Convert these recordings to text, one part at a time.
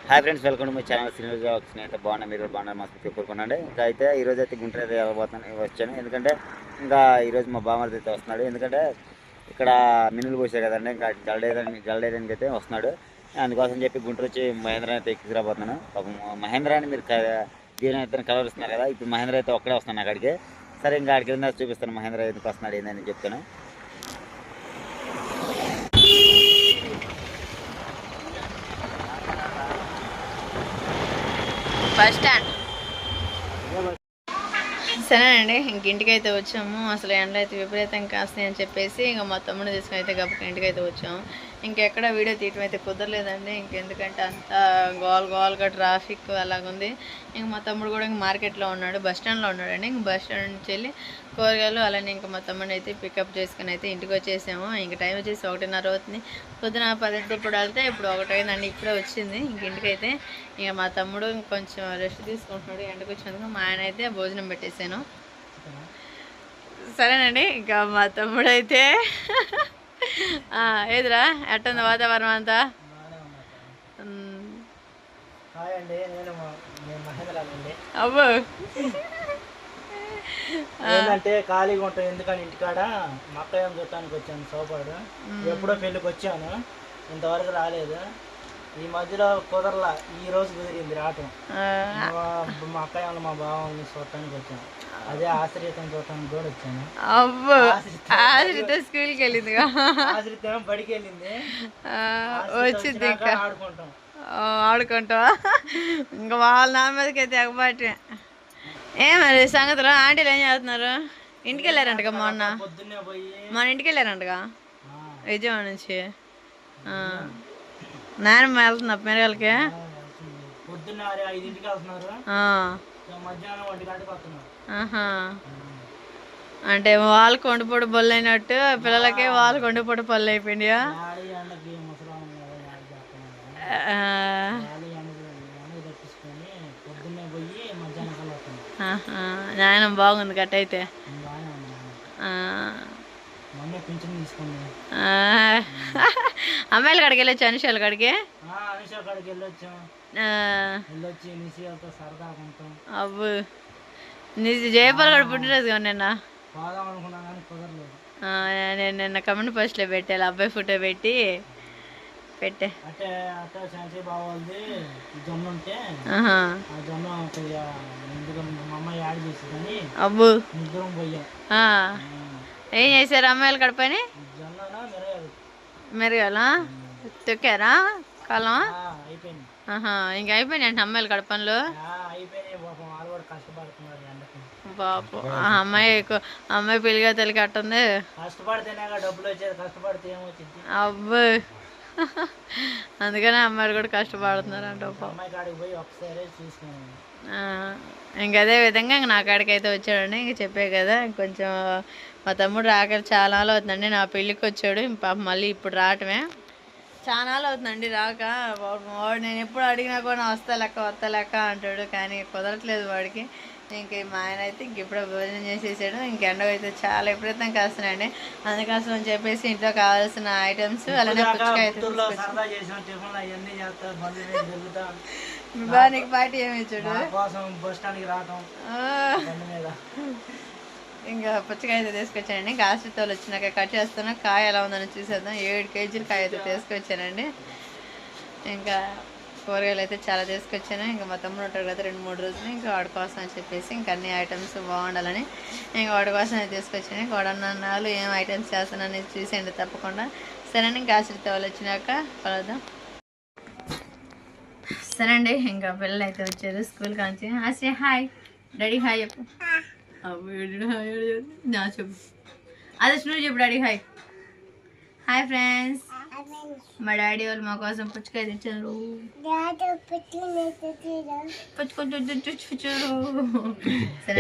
Hi friends, welcome to my channel Srinivas vlogs. అయితే బాగున్నా, మీరు కూడా బాగున్నారు, మస్తు కోరుకున్నాండి. ఇంకా అయితే ఈరోజు అయితే గుంటూరు అయితే వచ్చాను. ఎందుకంటే ఇంకా ఈరోజు మా బామ్మర్ది అయితే వస్తున్నాడు. ఎందుకంటే ఇక్కడ మినులు పోసాయి కదండి, ఇంకా జల్డేదానికి అయితే వస్తున్నాడు. అందుకోసం చెప్పి గుంటూరు వచ్చి మహేంద్ర అయితే ఎక్కిరాబోతున్నాను. పాపం మహేంద్ర అని మీరు దీని అయితే కలవరిస్తున్నారు కదా. ఇప్పుడు మహేంద్ర అయితే ఒక్కడే వస్తున్నాను అక్కడికి. సరే, ఇంకా అక్కడికి వెళ్ళిన చూపిస్తాను మహేంద్ర ఎందుకు వస్తున్నాడు ఏందని చెప్తాను. Bus stand. సరేనండి, ఇంటికైతే వచ్చాము. అసలు ఎండలు అయితే విపరీతంగా కాస్తాయి అని చెప్పేసి ఇంకా మా తమ్ముడు తీసుకుని అయితే గప్పకి ఇంటికైతే వచ్చాము. ఇంకెక్కడ వీడియో తీయటం అయితే కుదరలేదండి. ఇంకెందుకంటే అంత గోల్గా ట్రాఫిక్ అలాగుంది. ఇంక మా తమ్ముడు కూడా ఇంక మార్కెట్లో ఉన్నాడు, బస్ స్టాండ్లో ఉన్నాడండి. ఇంక బస్ స్టాండ్ నుంచి వెళ్ళి కూరగాయలు అలానే ఇంకా మా తమ్ముడిని అయితే పికప్ చేసుకుని అయితే ఇంటికి వచ్చేసాము. ఇంక టైం వచ్చేసి 1:30 అవుతుంది. పొద్దున 10 ఇప్పుడు వెళ్తే ఇప్పుడు 1 అయిందండి. ఇప్పుడే వచ్చింది ఇంటికైతే. ఇక మా తమ్ముడు కొంచెం రెస్ట్ తీసుకుంటున్నాడు ఎండకు వచ్చినందుకు. మా ఆయన అయితే భోజనం పెట్టేశాను. సరేనండి, ఇంకా మా తమ్ముడు అయితే ఏదిరా ఎట్టుంది వాతావరణం అంతా? అబ్బో, ఏంటంటే ఖాళీగా ఉంటాం ఎందుకని ఇంటికాడ మా అక్కయ్య చుట్టానికి వచ్చాను సోపాడు. ఎప్పుడో పెళ్ళికి వచ్చాను, ఇంతవరకు రాలేదు. ఈ మధ్యలో కుదరలా, ఈ రోజు కుదిరింది రావటం. మా అక్కయ్య మా బావని చూడటానికి వచ్చాను. అదే ఆశ్రితం చూడటానికి కూడా వచ్చాను. అబ్బో, ఆశ్రిత స్కూల్కి వెళ్ళింది, ఆశ్రితం బడికి వెళ్ళింది, వచ్చింది ఇంకా ఆడుకుంటాం. ఆడుకుంటావా? ఇంకా వాళ్ళ నా మీదకి అయితే ఎగబాటే. మరి సంగతులు ఆంటీలు ఏం చేస్తున్నారు? ఇంటికి వెళ్ళారంటగా మొన్న ఇంటికి వెళ్ళారంటగా విజయవాడ నుంచి. నాయనమ్మ వెళ్తున్నా పెరగాలకి. అంటే వాళ్ళకి వండిపొడి బొల్లు అయినట్టు పిల్లలకి వాళ్ళకి వండిపొడి పళ్ళు అయిపోయినాయా? నాయన బాగుంది గట్ట అయితే. అమ్మాయిల కాడికి వెళ్ళొచ్చు, అనుషాల కాడికి. అబ్బు, జయపాల్ గడ పుట్టినరోజు కదా నిన్న. నేను నిన్న కమెంట్ పోస్ట్లో పెట్టాను, అబ్బాయి ఫోటో పెట్టే. అబ్బు, ఏం చేశారు అమ్మాయిల కాడ పని? మెరగాలా తొక్కారా కాలం? ఇంకా అయిపోయినాయి అంటే అమ్మాయిల కాడ పనులు. బాబు, అమ్మాయి పెళ్ళిగా తల్లి కట్టుంది. అబ్బు, అందుకనే అమ్మాయిలు కూడా కష్టపడుతున్నారు అంట. ఇంక అదే విధంగా ఇంక నా కాడికి అయితే వచ్చాడండి. ఇంక చెప్పే కదా, కొంచెం మా తమ్ముడు రాక చాలా అవుతుందండి. నా పెళ్ళికి వచ్చాడు, పాప మళ్ళీ ఇప్పుడు రావటమే చాలా అవుతుందండి రాక. వాడు నేను ఎప్పుడు అడిగినా కూడా వస్తా లెక్క అంటాడు, కానీ కుదరట్లేదు వాడికి. ఇంక మా ఆయన అయితే ఇంక ఇప్పుడే భోజనం చేసేసాడు. ఇంకెండగా అయితే చాలా విపరీతంగా కాస్తున్నాయండి. అందుకోసం అని చెప్పేసి ఇంట్లో కావాల్సిన ఐటమ్స్ అలానే పుచ్చకాయ అయితే నీకు పార్టీ ఏమి ఇచ్చాడు? ఇంకా పుచ్చకాయ అయితే తీసుకొచ్చానండి. ఇంకా ఆశ్రితాలు వచ్చినాక కట్ చేస్తున్నా. కాయ ఎలా ఉందని చూసేద్దాం. 7 కేజీలు కాయ అయితే తీసుకొచ్చానండి. ఇంకా కూరగాయలు అయితే చాలా తీసుకొచ్చాను. ఇంకా మా తమ్ముడు ఉంటాడు కదా 2-3 రోజులు, ఇంకా వాడి కోసం అని చెప్పేసి ఇంకా అన్ని ఐటమ్స్ బాగుండాలని ఇంకా వాడి కోసం అయితే తీసుకొచ్చాను. ఇంకా వాడన్నాళ్ళు ఏం ఐటమ్స్ చేస్తానని చూసేయండి తప్పకుండా. సరే అండి, ఇంకా ఆశ్రిత వాళ్ళు వచ్చినాక కలుద్దాం. సరే అండి, ఇంకా పిల్లలు అయితే వచ్చారు స్కూల్ కాంచి. ఆశ్రయ హాయ్, డాడీ హాయ్ చెప్పు. హాయ్ నా చెప్పు, అదే నువ్వు చెప్పు డాడీ హాయ్. హాయ్ ఫ్రెండ్స్, మా డాడీ వాళ్ళు మా కోసం పుచ్చకాయ తెచ్చారు.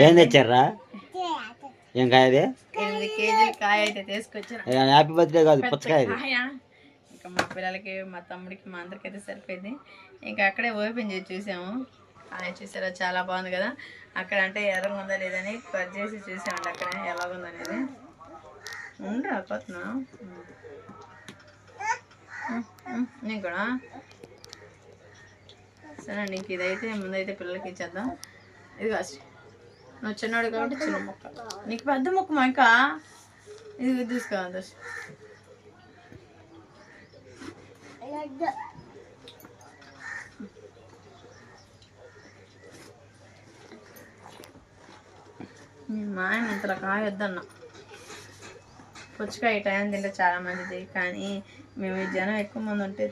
ఏం తెచ్చారా? ఏం కాయ? 8 కేజీలు కాయ అయితే తీసుకొచ్చారు. హ్యాపీ బర్త్డే కాదు, పుచ్చకాయ. ఇంకా మా పిల్లలకి మా తమ్ముడికి మా అందరికి అయితే సరిపోయింది. ఇంకా అక్కడే ఓపెన్ చేసి చూసాము. కాయ చూసారా, చాలా బాగుంది కదా. అక్కడ అంటే ఎర్రగా ఉందా లేదని కట్ చేసి చూసామండి అక్కడే ఎలాగుందనేది. ఉండరా కొత్తనా నేను కూడా సరే అండి, ఇంక ఇదైతే ముందైతే పిల్లలకి ఇచ్చేద్దాం. ఇది కాస్ట్ నువ్వు చిన్నవాడు కాబట్టి చిన్న మొక్క, నీకు పెద్ద మొక్క మా ఇంకా ఇది తీసుకోవాలి. మా ఆయన ఇంతలో కాయ వద్దన్న, పుచ్చకాయ టైం తింటే చాలా మంచిది, కానీ మేము ఈ జనం ఎక్కువ మంది ఉంటే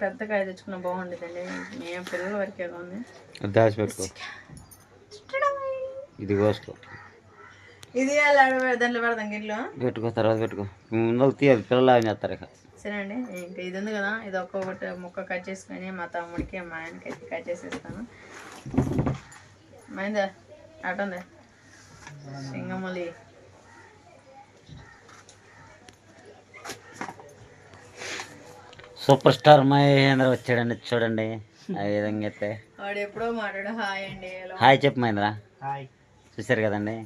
పెద్ద కాయ తెచ్చుకున్న బాగుండేదండి. మేము పిల్లల వరకే ఉంది. దాచిపెట్టుకో, ఇది కోసుకో, ఇది దాంట్లో పెడదాం గిట్లో పెట్టుకో, తర్వాత పెట్టుకో, ముందు తీయాలి, పిల్లలు ఏం చేస్తారు ఇక. సరే అండి, ఇంకా ఇది ఉంది కదా, ఇది ఒక్కొక్కటి ముక్క కట్ చేసుకొని మా తమ్ముడికి మా ఆయనకి అయితే కట్ చేసేస్తాను. మైందా అటుంది సింగమలి. సూపర్ స్టార్ మహేంద్ర వచ్చాడండి, చూడండి ఆ విధంగా అయితే. వాడు ఎప్పుడో మాట్లాడు హాయ్ అండి. హాయ్ చెప్పు మహేంద్ర. హాయ్. చూసారు కదండి,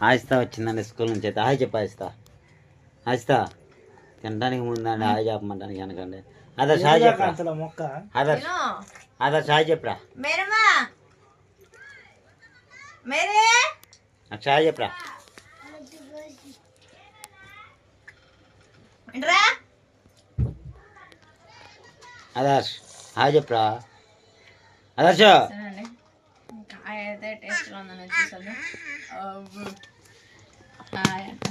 ఆయిస్తా వచ్చిందండి స్కూల్ నుంచి అయితే. హాయ్ చెప్పు ఆయిస్తా. ఆయిస్తా తినడానికి ముందండి హాయ్ చెప్పమంటానికి అనకండి. ఆదర్శ్ హాయ్ చెప్పరా. మొక్క ఆదర్శ్ హాయ్ చెప్పరా. నాకు హాయ్ చెప్పరా. ఆదర్శ్ హాయ్ చెప్పరా. ఆదర్శ్ సరేనండి, కాయ అయితే టేస్ట్లో ఉందని వచ్చేసరికి హాయ్ అంట.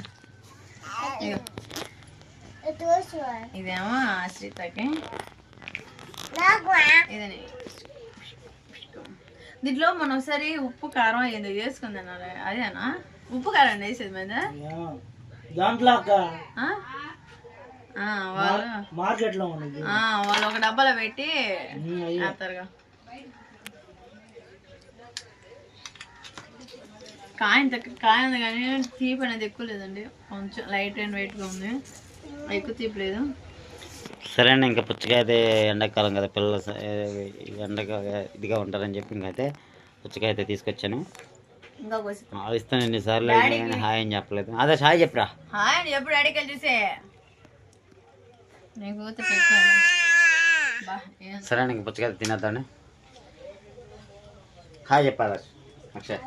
ఇదేమో ఆశ్రితకి, ఇదని దీంట్లో మనం ఒకసారి ఉప్పు కారం ఏదో వేసుకుంది అదేనా ఉప్పు కారం వేసేది మీద దాంట్లో వాళ్ళు మార్కెట్ లో వాళ్ళు ఒక డబ్బాలో పెట్టి వేస్తారుగా. కాయ ఉంది కానీ తీపి అనేది ఎక్కువ లేదండి, కొంచెం లైట్ అండ్ వెయిట్గా ఉంది, ఎక్కువ తీపి లేదు. సరే అండి, ఇంకా పుచ్చకాయ అయితే ఎండాకాలం కదా, పిల్లలు ఎండగా ఇదిగా ఉంటారని చెప్పి ఇంకైతే పుచ్చకాయ అయితే తీసుకొచ్చాను. ఇంకా ఇస్తాను ఎన్నిసార్లు కానీ హాయ్ అని చెప్పలేదు. అదే హాయ్ చెప్పరా. హాయ్ అండి, ఎప్పుడు అడిగి చూసే నీకు సరే అండి, ఇంక పుచ్చకాయ తినేద్దాండి. హాయ్ చెప్పాలి అక్షయ్.